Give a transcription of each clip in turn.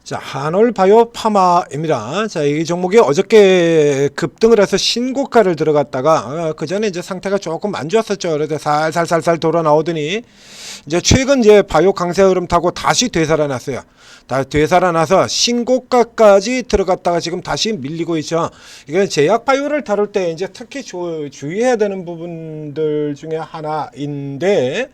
자, 한올바이오파마입니다. 자, 이 종목이 어저께 급등을 해서 신고가를 들어갔다가 그 전에 이제 상태가 조금 안 좋았었죠. 그래서 살살살살 돌아 나오더니 이제 최근 이제 바이오 강세 흐름 타고 다시 되살아났어요. 다 되살아나서 신고가까지 들어갔다가 지금 다시 밀리고 있죠. 이게 제약 바이오를 다룰 때 이제 특히 주의해야 되는 부분들 중에 하나인데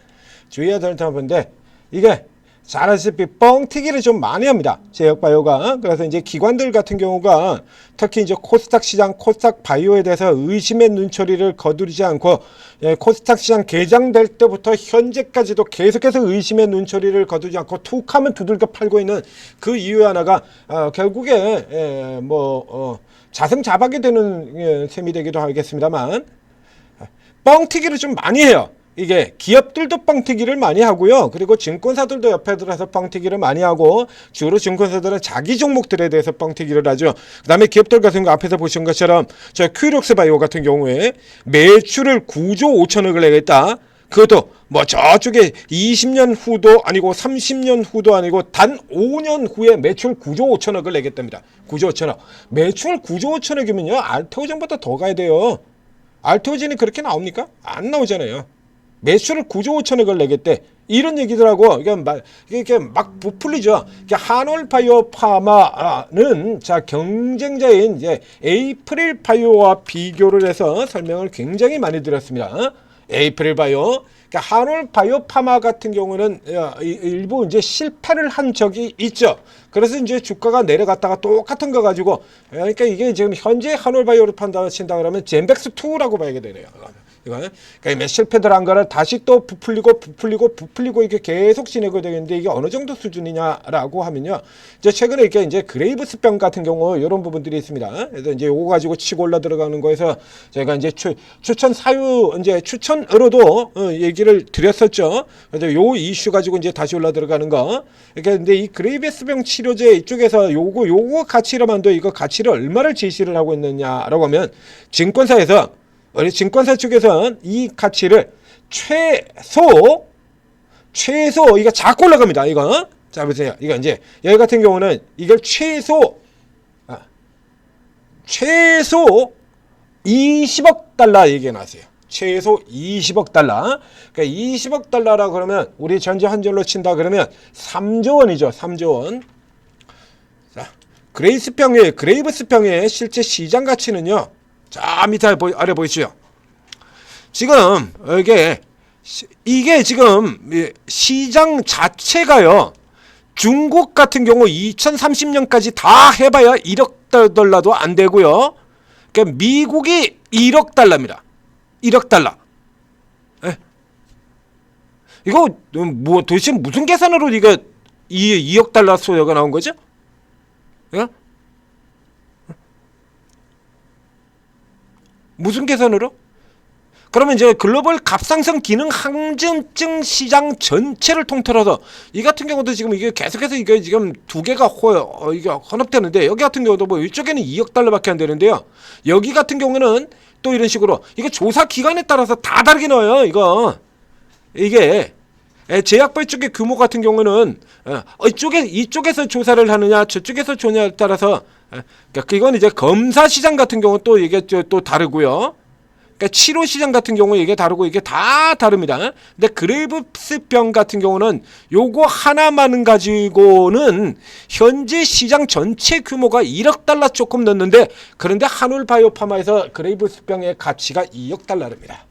주의해야 되는 부분인데 이게 잘 아시다시피 뻥튀기를 좀 많이 합니다. 제약바이오가. 그래서 이제 기관들 같은 경우가 특히 이제 코스닥 시장, 코스닥 바이오에 대해서 의심의 눈초리를 거두지 않고 코스닥 시장 개장될 때부터 현재까지도 계속해서 의심의 눈초리를 거두지 않고 툭 하면 두들겨 팔고 있는 그 이유 하나가 결국에 자승자박이 되는 셈이 되기도 하겠습니다만 뻥튀기를 좀 많이 해요. 이게 기업들도 뻥튀기를 많이 하고요. 그리고 증권사들도 옆에 들어서 뻥튀기를 많이 하고 주로 증권사들은 자기 종목들에 대해서 뻥튀기를 하죠. 그 다음에 기업들 같은 거 앞에서 보신 것처럼 저 큐력스 바이오 같은 경우에 매출을 9조 5천억을 내겠다. 그것도 뭐 저쪽에 20년 후도 아니고 30년 후도 아니고 단 5년 후에 매출 9조 5천억을 내겠답니다. 9조 5천억. 매출 9조 5천억이면요. 알테오젠보다 더 가야 돼요. 알테오젠이 그렇게 나옵니까? 안 나오잖아요. 매출을 9조 5천억을 내겠대. 이런 얘기들하고 이게 막 부풀리죠. 한올바이오파마는 자 경쟁자인 이제 에이프릴 바이오와 비교를 해서 설명을 굉장히 많이 드렸습니다. 에이프릴 바이오, 한올바이오파마 같은 경우는 일부 이제 실패를 한 적이 있죠. 그래서 이제 주가가 내려갔다가 똑같은 거 가지고 그러니까 이게 지금 현재 한올바이오를 친다 그러면 젠백스 2라고 봐야 되네요. 그러니까 실패들 한 거를 다시 또 부풀리고 이게 계속 진행이 되겠는데 이게 어느 정도 수준이냐라고 하면요. 이제 최근에 이제 그레이브스병 같은 경우 이런 부분들이 있습니다. 그래서 이제 요거 가지고 치고 올라 들어가는 거에서 제가 이제 추천 사유 이제 추천으로도 얘기를 드렸었죠. 그래서 요 이슈 가지고 이제 다시 올라 들어가는 거. 그러니까 근데 이 그레이브스병 치료제 이쪽에서 요거 가치로만도 이거 가치를 얼마를 제시를 하고 있느냐라고 하면 증권사에서 우리 증권사 쪽에서는 이 가치를 최소 이거 자꾸 올라갑니다. 이거 자 보세요. 이거 이제 여기 같은 경우는 이걸 최소 20억 달러 얘기해 놨어요. 최소 20억 달러. 그러니까 20억 달러라 그러면 우리 전체 환율로 친다 그러면 3조 원이죠. 3조 원. 자, 그레이브스병의 실제 시장 가치는요. 자, 밑에 아래 보이시죠? 지금 이게 지금 시장 자체가요. 중국 같은 경우 2030년까지 다 해봐야 1억 달러도 안 되고요. 그러니까 미국이 1억 달러입니다. 1억 달러. 이거 뭐 도대체 무슨 계산으로 이거 2억 달러 소요가 나온 거죠? 예? 무슨 계산으로? 그러면 이제 글로벌 갑상선 기능 항진증 시장 전체를 통틀어서 이 같은 경우도 지금 이게 계속해서 이게 지금 두 개가 이게 혼합되는데 여기 같은 경우도 뭐 이쪽에는 2억 달러밖에 안 되는데요. 여기 같은 경우는 또 이런 식으로 이게 조사 기간에 따라서 다 다르게 나와요. 이게 제약바이오 쪽의 규모 같은 경우는 이쪽에서 조사를 하느냐 저쪽에서 조냐에 따라서 그러니까 이건 이제 검사 시장 같은 경우 또 이게 또 다르고요. 그러니까 치료 시장 같은 경우 이게 다르고 이게 다 다릅니다. 근데 그레이브스병 같은 경우는 요거 하나만 가지고는 현재 시장 전체 규모가 1억 달러 조금 넘는데 그런데 한올바이오파마에서 그레이브스병의 가치가 2억 달러입니다.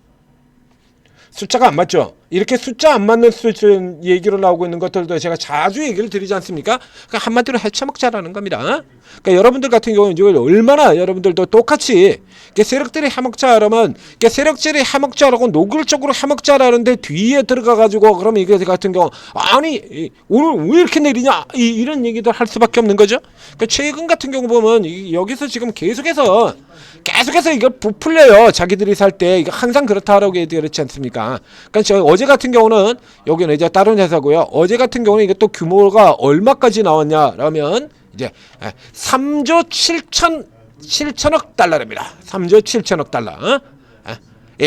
숫자가 안 맞죠? 이렇게 숫자 안 맞는 수준 얘기로 나오고 있는 것들도 제가 자주 얘기를 드리지 않습니까? 그러니까 한마디로 해쳐먹자라는 겁니다. 그러니까 여러분들 같은 경우는 이걸 얼마나 여러분들도 똑같이 세력들이 해먹자라면 세력들이 해먹자라고 노골적으로 해먹자라는데 뒤에 들어가가지고 그러면 이게 같은 경우 아니 오늘 왜 이렇게 내리냐 이런 얘기도 할 수밖에 없는 거죠. 그러니까 최근 같은 경우 보면 여기서 지금 계속해서 이거 부풀려요. 자기들이 살 때 이거 항상 그렇다라고 그렇지 않습니까? 그러니까 어제 같은 경우는 여기는 이제 다른 회사고요. 어제 같은 경우는 이것도 규모가 얼마까지 나왔냐라면 이제 3조 7천억 달러입니다. 3조 7천억 달러.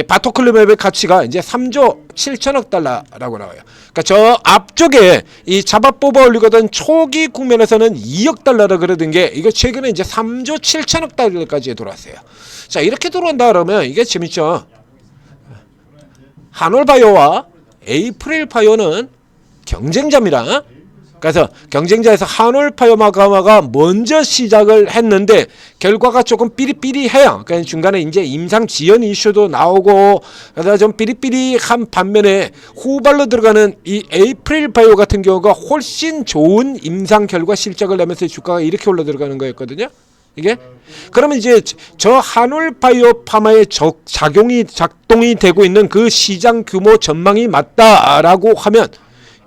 바토클루맵의 가치가 이제 3조 7천억 달러라고 나와요. 그러니까 저 앞쪽에 이 잡아 뽑아 올리거든 초기 국면에서는 2억 달러라 그러던 게 이거 최근에 이제 3조 7천억 달러까지 돌아왔어요. 자, 이렇게 들어온다 그러면 이게 재밌죠. 한올바이오와 에이프릴바이오는 경쟁자입니다. 그래서 경쟁자에서 한올바이오가 먼저 시작을 했는데 결과가 조금 삐리삐리해요. 그러니까 중간에 이제 임상 지연 이슈도 나오고 그래서 좀 삐리삐리한 반면에 후발로 들어가는 이 에이프릴바이오 같은 경우가 훨씬 좋은 임상 결과 실적을 내면서 주가가 이렇게 올라 들어가는 거였거든요. 이게 그러면 이제 저 한올바이오 파마의 작동이 되고 있는 그 시장 규모 전망이 맞다라고 하면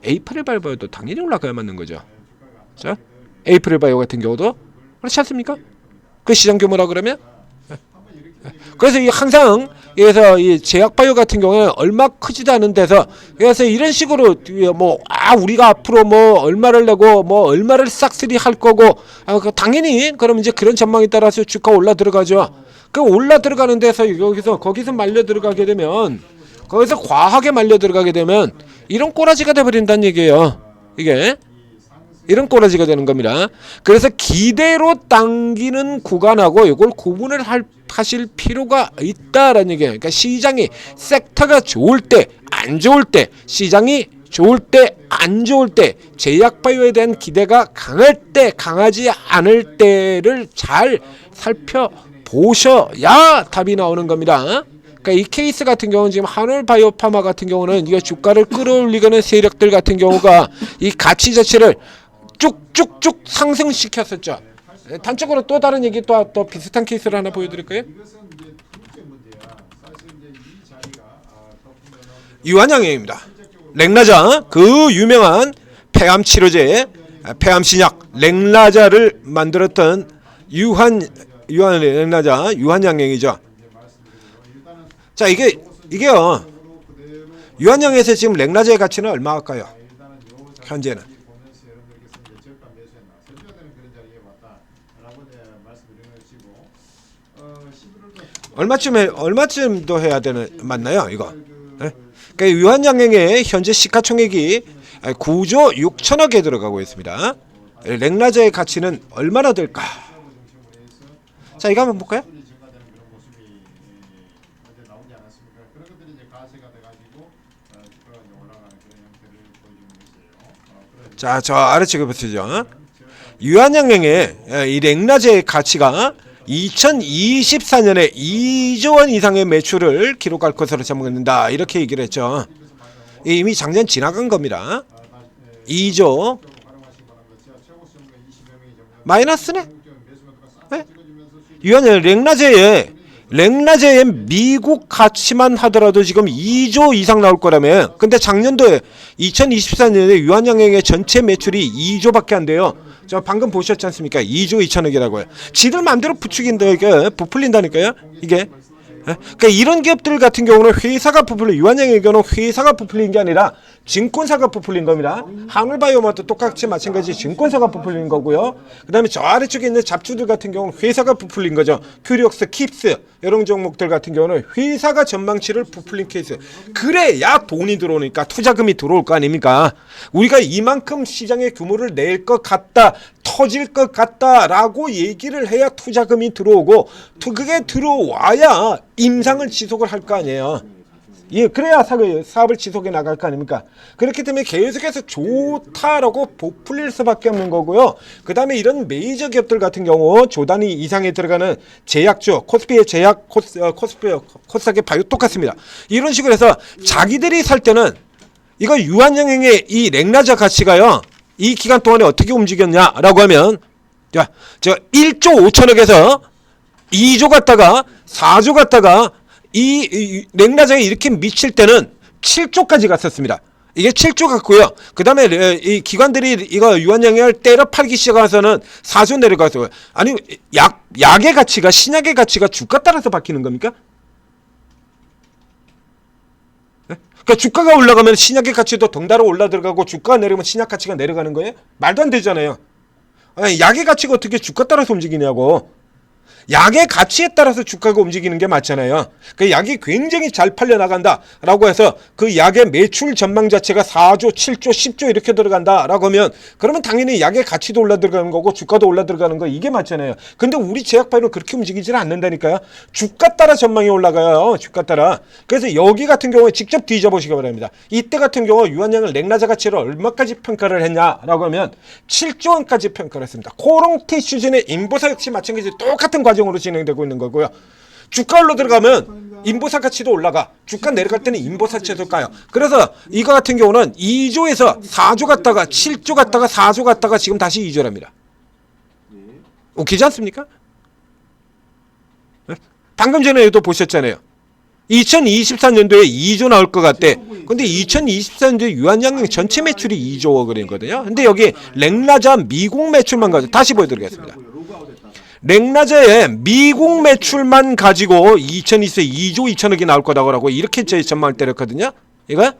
에이프릴바이오도 당연히 올라가야 맞는 거죠. 자, 에이프릴바이오 같은 경우도 그렇지 않습니까? 그 시장 규모라 그러면 그래서 이 항상 그래서 이 제약바이오 같은 경우에 얼마 크지도 않은 데서 그래서 이런 식으로 뭐 우리가 앞으로 뭐 얼마를 내고 뭐 얼마를 싹쓸이 할 거고 당연히 그럼 이제 그런 전망에 따라서 주가 올라 들어가죠. 그 올라 들어가는 데서 거기서 말려 들어가게 되면 거기서 과하게 말려 들어가게 되면 이런 꼬라지가 돼버린다는 얘기예요. 이게 이런 꼬라지가 되는 겁니다. 그래서 기대로 당기는 구간하고 이걸 구분을 하실 필요가 있다라는 얘기예요. 그러니까 시장이 섹터가 좋을 때, 안 좋을 때, 시장이 좋을 때, 안 좋을 때, 제약바이오에 대한 기대가 강할 때, 강하지 않을 때를 잘 살펴보셔야 답이 나오는 겁니다. 그러니까 이 케이스 같은 경우는 지금 한올바이오파마 같은 경우는 이게 주가를 끌어올리는 세력들 같은 경우가 이 가치 자체를 쭉쭉쭉 상승시켰었죠. 단적으로 또 다른 얘기 또 비슷한 케이스를 하나 보여드릴까요? 유한양행입니다. 렉라자 그 유명한 폐암 치료제, 폐암 신약 렉라자를 만들었던 유한양행이죠. 자, 이게요. 유한양에서 지금 렉라자의 가치는 얼마일까요? 현재는 얼마쯤도 해야 되는 맞나요, 이거? 네? 그러니까 유한양행의 현재 시가총액이 9조 6천억에 들어가고 있습니다. 렉라자의 가치는 얼마나 될까? 자, 이거 한번 볼까요? 자, 저 아래쪽에 보시죠. 유한양행의 이 렉라제의 가치가 2024년에 2조 원 이상의 매출을 기록할 것으로 전망된다. 이렇게 얘기를 했죠. 이미 작년 지나간 겁니다. 2조 마이너스네? 네? 유한양행 렉라제의 미국 가치만 하더라도 지금 2조 이상 나올 거라며. 근데 작년도에 2024년에 유한양행의 전체 매출이 2조밖에 안 돼요. 저 방금 보셨지 않습니까? 2조 2천억이라고요. 지들 마음대로 부풀린다니까요. 이게. 그러니까 이런 기업들 같은 경우는 회사가 부풀린, 유한양행의 경우는 회사가 부풀린 게 아니라 증권사가 부풀린 겁니다. 한올바이오마도 똑같이 마찬가지 증권사가 부풀린 거고요. 그 다음에 저 아래쪽에 있는 잡주들 같은 경우는 회사가 부풀린 거죠. 큐리옥스, 킵스 이런 종목들 같은 경우는 회사가 전망치를 부풀린 케이스. 그래야 돈이 들어오니까 투자금이 들어올 거 아닙니까? 우리가 이만큼 시장의 규모를 낼 것 같다, 터질 것 같다라고 얘기를 해야 투자금이 들어오고 그게 들어와야 임상을 지속을 할 거 아니에요. 예, 그래야 사업을 지속해 나갈 거 아닙니까? 그렇기 때문에 계속해서 좋다라고 부풀릴 수밖에 없는 거고요. 그 다음에 이런 메이저 기업들 같은 경우 조 단위 이상에 들어가는 제약주, 코스피의 제약, 코스닥의 바이오 똑같습니다. 이런 식으로 해서 자기들이 살 때는 이거 유한양행의 이 렉라자 가치가요, 이 기간 동안에 어떻게 움직였냐라고 하면, 자, 저 1조 5천억에서 2조 갔다가 4조 갔다가 이 렉라자에 이렇게 미칠 때는 7조까지 갔었습니다. 이게 7조 갔고요. 그 다음에 이 기관들이 이거 유한양행을 때려 팔기 시작해서는 4조 내려가서, 아니 약의 가치가, 신약의 가치가 주가 따라서 바뀌는 겁니까? 네? 그러니까 주가가 올라가면 신약의 가치도 덩달아 올라 들어가고 주가가 내려면 신약 가치가 내려가는 거예요? 말도 안 되잖아요. 아니, 약의 가치가 어떻게 주가 따라서 움직이냐고. 약의 가치에 따라서 주가가 움직이는 게 맞잖아요. 그 약이 굉장히 잘 팔려 나간다라고 해서 그 약의 매출 전망 자체가 4조, 7조, 10조 이렇게 들어간다라고 하면 그러면 당연히 약의 가치도 올라 들어가는 거고 주가도 올라 들어가는 거 이게 맞잖아요. 근데 우리 제약바이오는 그렇게 움직이지는 않는다니까요. 주가 따라 전망이 올라가요. 주가 따라. 그래서 여기 같은 경우에 직접 뒤져보시기 바랍니다. 이때 같은 경우 유한양을 넥라자 가치를 얼마까지 평가를 했냐라고 하면 7조 원까지 평가를 했습니다. 코롱티 슈즌의 인보사 역시 마찬가지 똑같은 과정으로 진행되고 있는 거고요. 주가 올라 들어가면 인보사 가치도 올라가. 주가 내려갈 때는 인보사 가치도 까요. 그래서 이거 같은 경우는 2조에서 4조 갔다가 7조 갔다가 4조 갔다가 지금 다시 2조랍니다. 웃기지 않습니까? 방금 전에도 보셨잖아요. 2024년도에 2조 나올 것 같대. 근데 2024년도에 유한양행 전체 매출이 2조 그랬거든요. 근데 여기 렉라자 미국 매출만 가지고 다시 보여드리겠습니다. 렉라자의 미국 매출만 가지고 2024년 2조 2천억이 나올 거다고 이렇게 제 전망을 때렸거든요. 이거?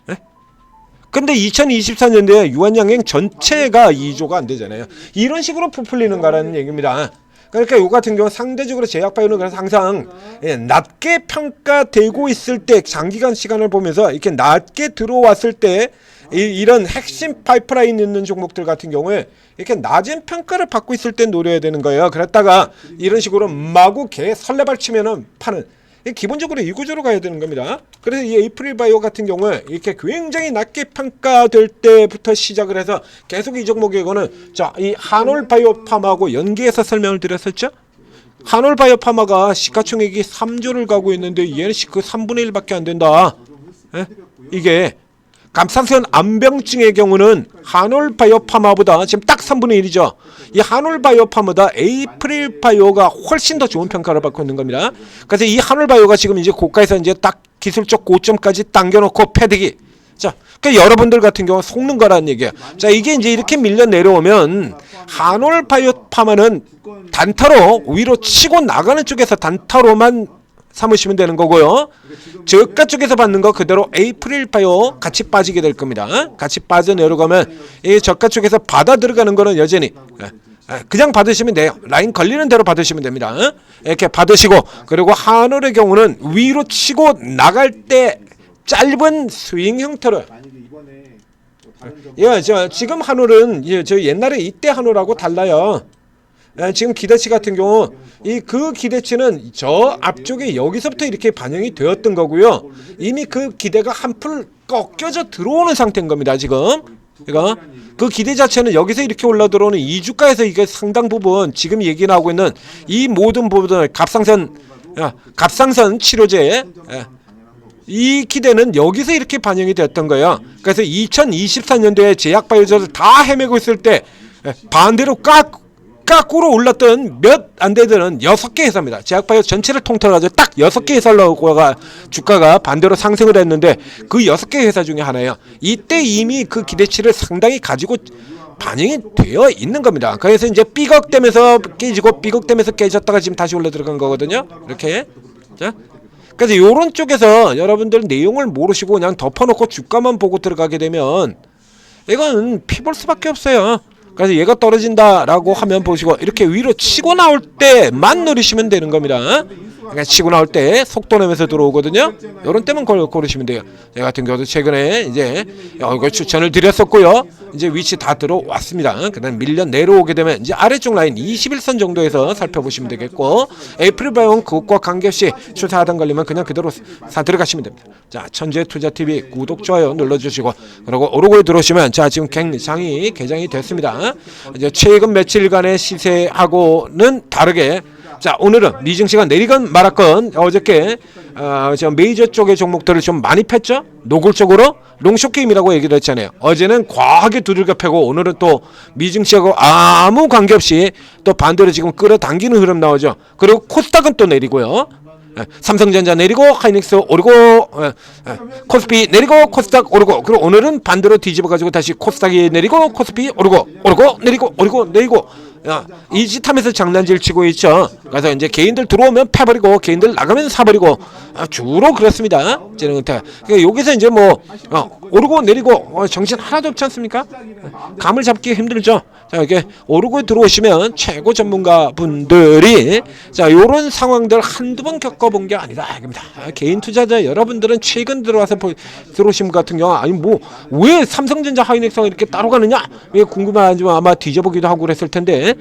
네? 근데 2024년도에 유한양행 전체가 2조가 안 되잖아요. 이런 식으로 부풀리는 거라는 얘기입니다. 그러니까 이 같은 경우 상대적으로 제약바이오는 그래서 항상 낮게 평가되고 있을 때 장기간 시간을 보면서 이렇게 낮게 들어왔을 때 이런 핵심 파이프라인 있는 종목들 같은 경우에 이렇게 낮은 평가를 받고 있을 때 노려야 되는 거예요. 그랬다가 이런 식으로 마구 개 설레발 치면은 파는 기본적으로 이 구조로 가야 되는 겁니다. 그래서 이 에이프릴 바이오 같은 경우에 이렇게 굉장히 낮게 평가될 때부터 시작을 해서 계속 이 종목에거는 자, 이 한올 바이오 파마하고 연계해서 설명을 드렸었죠. 한올 바이오 파마가 시가총액이 3조를 가고 있는데 얘는 그 3분의 1밖에 안 된다. 에? 이게 갑상선 암병증의 경우는 한올 바이오 파마보다 지금 딱 3분의 1이죠. 이 한올 바이오 파마보다 에이프릴 바이오가 훨씬 더 좋은 평가를 받고 있는 겁니다. 그래서 이 한올 바이오가 지금 이제 고가에서 이제 딱 기술적 고점까지 당겨놓고 패대기. 자, 그러니까 여러분들 같은 경우 속는 거라는 얘기예요. 자, 이게 이제 이렇게 밀려 내려오면 한올 바이오 파마는 단타로 위로 치고 나가는 쪽에서 단타로만 삼으시면 되는 거고요. 저가 쪽에서 받는 거 그대로 에이프릴 바이오 같이 빠지게 될 겁니다. 같이 빠져 내려가면 이 저가 쪽에서 받아 들어가는 거는 여전히 그냥 받으시면 돼요. 라인 걸리는 대로 받으시면 됩니다. 이렇게 받으시고 그리고 한올의 경우는 위로 치고 나갈 때 짧은 스윙 형태로. 예, 지금 한올은 저 옛날에 이때 한올하고 달라요. 지금 기대치 같은 경우 그 기대치는 저 앞쪽에 여기서부터 이렇게 반영이 되었던 거고요. 이미 그 기대가 한풀 꺾여져 들어오는 상태인 겁니다. 지금 그러니까 그 기대 자체는 여기서 이렇게 올라 들어오는 이 주가에서 이게 상당 부분 지금 얘기 나오고 있는 이 모든 부분을 갑상선 치료제 이 기대는 여기서 이렇게 반영이 됐던 거예요. 그래서 2024년도에 제약바이오를 다 헤매고 있을 때 반대로 깎으로 올랐던 몇 안 되는 6개 회사입니다. 제약바이오 전체를 통틀어 가지고 딱 6개 회사로 주가가 반대로 상승을 했는데 그 6개 회사 중에 하나예요. 이때 이미 그 기대치를 상당히 가지고 반영이 되어 있는 겁니다. 그래서 이제 삐걱대면서 깨지고 삐걱대면서 깨졌다가 지금 다시 올라 들어간 거거든요. 이렇게. 자. 그래서 이런 쪽에서 여러분들 내용을 모르시고 그냥 덮어놓고 주가만 보고 들어가게 되면 이건 피볼 수밖에 없어요. 그래서 얘가 떨어진다라고 하면 보시고 이렇게 위로 치고 나올 때만 누리시면 되는 겁니다. 그러니까 치고 나올 때 속도 내면서 들어오거든요. 이런 때만 고르시면 돼요. 제 같은 경우도 최근에 이제 이거 추천을 드렸었고요. 이제 위치 다 들어왔습니다. 그다음 밀려 내려오게 되면 이제 아래쪽 라인 21선 정도에서 살펴보시면 되겠고 에이프릴 바이오는 그것과 관계없이 출사 하단 걸리면 그냥 그대로 사 들어가시면 됩니다. 자, 천재투자TV 구독 좋아요 눌러주시고 그리고 오르고에 들어오시면 자 지금 굉장히 개장이 됐습니다. 이제 최근 며칠간의 시세하고는 다르게 자 오늘은 미증시가 내리건 말았건 어저께 저 메이저 쪽의 종목들을 좀 많이 팼죠. 노골적으로 롱숏 게임이라고 얘기를 했잖아요. 어제는 과하게 두들겨 패고 오늘은 또 미증시하고 아무 관계없이 또 반대로 지금 끌어당기는 흐름 나오죠. 그리고 코스닥은 또 내리고요. 삼성전자 내리고 하이닉스 오르고 코스피 내리고 코스닥 오르고 그리고 오늘은 반대로 뒤집어 가지고 다시 코스닥이 내리고 코스피 오르고 내리고 이 짓 하면서 장난질 치고 있죠. 그래서 이제 개인들 들어오면 패버리고 개인들 나가면 사버리고 주로 그렇습니다. 쟤는 은퇴. 그러니까 여기서 이제 뭐 오르고 내리고 정신 하나도 없지 않습니까? 감을 잡기 힘들죠. 자, 이렇게 오르고 들어오시면 최고 전문가 분들이 자, 요런 상황들 한두 번 겪어본 게 아니다. 이겁니다. 개인 투자자 여러분들은 최근 들어와서 들어오신 분 같은 경우 아니 뭐 왜 삼성전자 하이닉스가 이렇게 따로 가느냐? 이게 궁금하지만 아마 뒤져보기도 하고 그랬을 텐데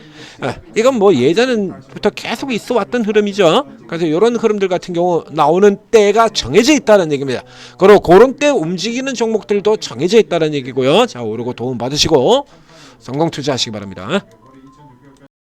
이건 뭐 예전부터 계속 있어 왔던 흐름이죠. 그래서 이런 흐름들 같은 경우 나오는 때가 정해져 있다는 얘기입니다. 그리고 그런 때 움직이는 종목들도 정해져 있다는 얘기고요. 자, 오르고 도움 받으시고 성공 투자하시기 바랍니다.